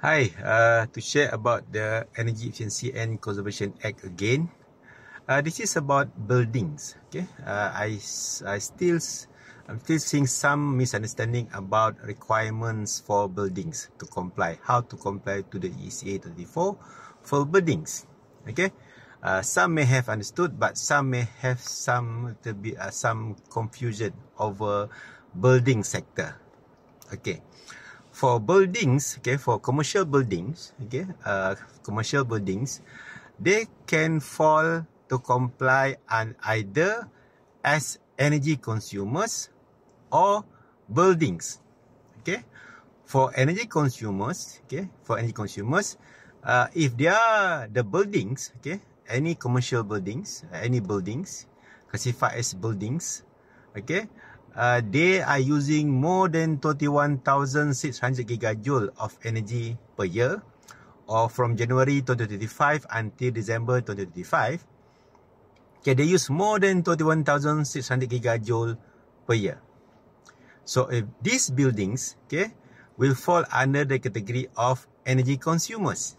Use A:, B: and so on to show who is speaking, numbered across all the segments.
A: Hi, to share about the Energy Efficiency and Conservation Act again. This is about buildings. Okay, I'm still seeing some misunderstanding about requirements for buildings to comply. How to comply to the ECA 34 for buildings. Okay, some may have understood, but some may have some confusion over building sector. Okay. For buildings, okay, for commercial buildings, okay, they can fall to comply on either as energy consumers or buildings. Okay, for energy consumers, if they are the buildings, okay, any commercial buildings, any buildings classified as buildings, okay, they are using more than 21,600 gigajoule of energy per year, or from January 2025 until December 2025. Okay, they use more than 21,600 gigajoule per year. So if these buildings, okay, will fall under the category of energy consumers.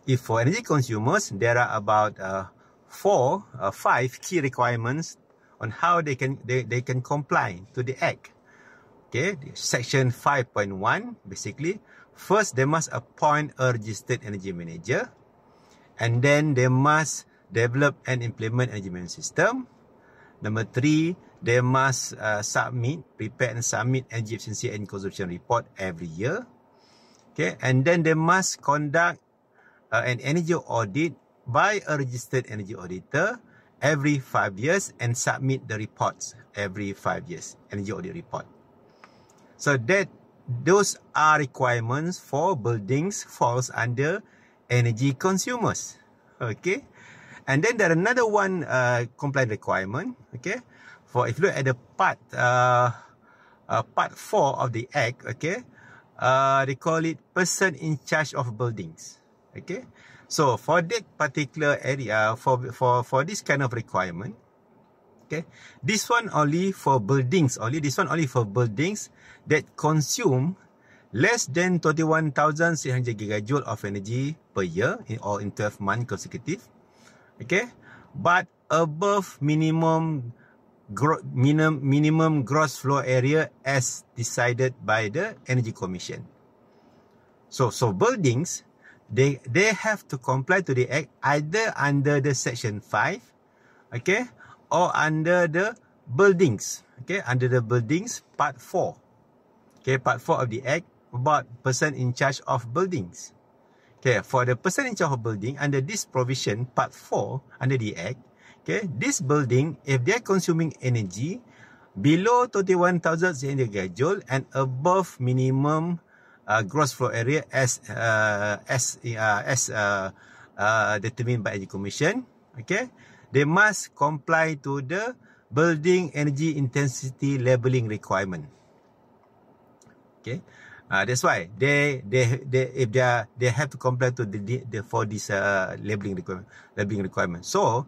A: If for energy consumers, there are about 5 key requirements on how they can comply to the Act. Okay, Section 5.1 basically, first they must appoint a registered energy manager, and then they must develop and implement energy management system. Number 3, they must prepare and submit energy efficiency and consumption report every year. Okay, and then they must conduct an energy audit by a registered energy auditor every 5 years and submit the reports every 5 years, energy audit report. So those are requirements for buildings falls under energy consumers. Okay, and then there another one compliant requirement. Okay, for if you look at the part 4 of the Act, okay, they call it person in charge of buildings. Okay, so for that particular area, for this kind of requirement, okay, this one only for buildings, that consume less than 21,600 gigajoule of energy per year in 12 months consecutive. Okay, but above minimum gross floor area as decided by the Energy Commission. So buildings, they have to comply to the Act either under the Section 5, okay, or under the buildings, okay, under the buildings part 4. Okay, part 4 of the Act about person in charge of buildings. Okay, for the person in charge of building, under this provision, part 4 under the Act, okay, this building, if they're consuming energy below 21,600 gigajoule and above minimum gross floor area as determined by Energy Commission, okay, they must comply to the building energy intensity labelling requirement. Okay, that's why they have to comply to for this labeling requirement. So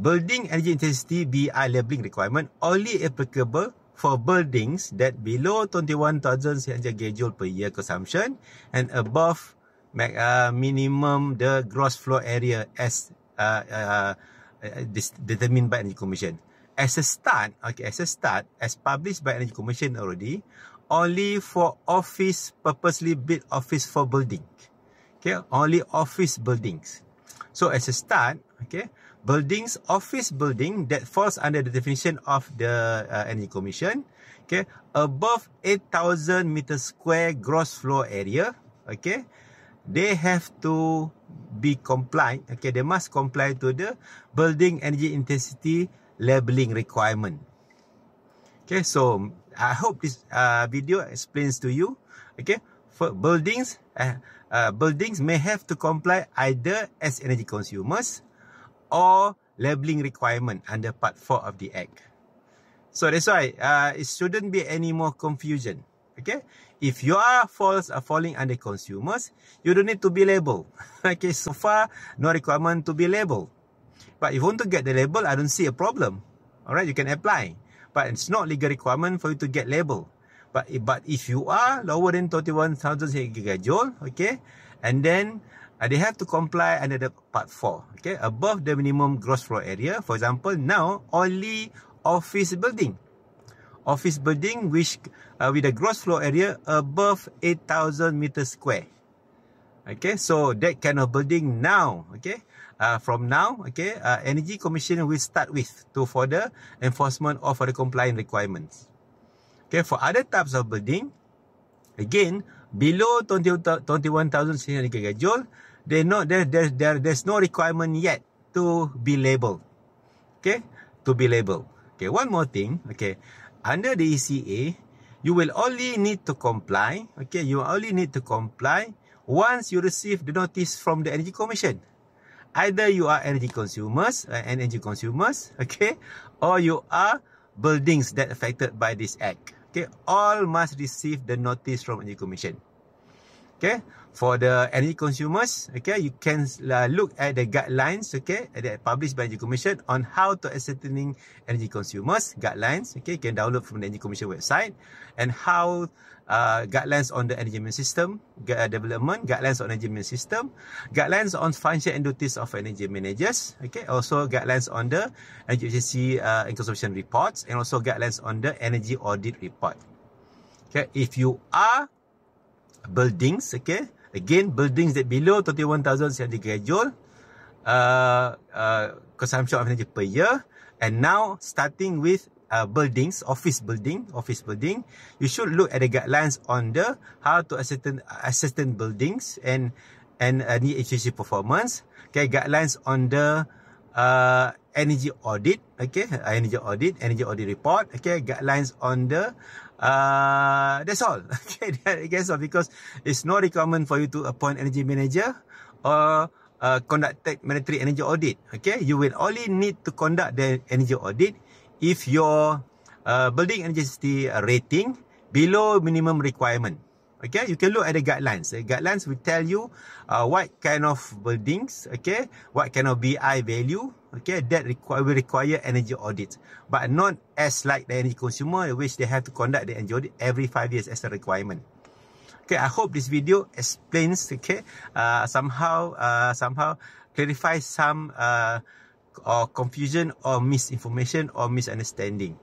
A: building energy intensity BI labeling requirement only applicable for buildings that below 21,600 gigajoule per year consumption and above minimum the gross floor area as determined by Energy Commission. As a start, as published by Energy Commission already, only for purposely built office for building. Okay, only office buildings. So as a start, okay, office building that falls under the definition of the Energy Commission, okay, above 8,000 meters square gross floor area, okay, they have to be compliant, okay, they must comply to the building energy intensity labeling requirement. Okay, so I hope this video explains to you, okay, for buildings, buildings may have to comply either as energy consumers or labeling requirement under part 4 of the Act. So that's why it shouldn't be any more confusion. Okay, if you are falling under consumers, you don't need to be labeled. Okay, so far no requirement to be labeled. But if you want to get the label, I don't see a problem. Alright, you can apply. But it's not legal requirement for you to get label. But if you are lower than 21,000 gigajoule, okay, and then they have to comply under the part 4, okay, above the minimum gross floor area. For example, now only office building which with a gross floor area above 8,000 meters square. Okay, so that kind of building now, okay, from now, okay, Energy Commission will start with to for the enforcement of the compliant requirements. Okay, for other types of building, again, below 21,600 gigajoule, there's no requirement yet to be labeled. Okay, to be labeled. Okay, one more thing, okay, under the ECA, you will only need to comply, okay, you only need to comply once you receive the notice from the Energy Commission. Either you are energy consumers, okay, or you are buildings that affected by this act. Okay, all must receive the notice from Energy Commission. Okay, for the energy consumers, okay, you can look at the guidelines, okay, that published by Energy Commission on how to ascertaining energy consumers guidelines. Okay, you can download from the Energy Commission website, and how guidelines on the energy management system development, guidelines on energy management system, guidelines on function and duties of energy managers. Okay, also guidelines on the energy efficiency and consumption reports, and also guidelines on the energy audit report. Okay, if you are buildings, okay, again, buildings that below 21,600 gigajoule consumption of energy per year, and now starting with buildings, office building, you should look at the guidelines on the how to ascertain buildings and energy efficiency performance. Okay, guidelines on the energy audit, okay, energy audit report. Okay, guidelines on the that's all. Okay, I guess so, because it's no requirement for you to appoint energy manager or conduct mandatory energy audit. Okay, you will only need to conduct the energy audit if your building energy efficiency rating below minimum requirement. Okay, you can look at the guidelines. The guidelines will tell you what kind of buildings, okay, what kind of BI value, okay, that will require energy audit, but not as like the energy consumer, which they have to conduct the energy audit every 5 years as a requirement. Okay, I hope this video explains, okay, somehow clarifies some or confusion or misinformation or misunderstanding.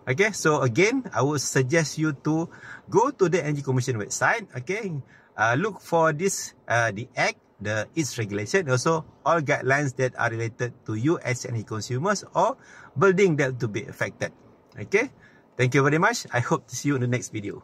A: Okay, so again, I would suggest you to go to the Energy Commission website. Okay, look for this the act, its regulation, also all guidelines that are related to you as energy consumers or building that to be affected. Okay, thank you very much. I hope to see you in the next video.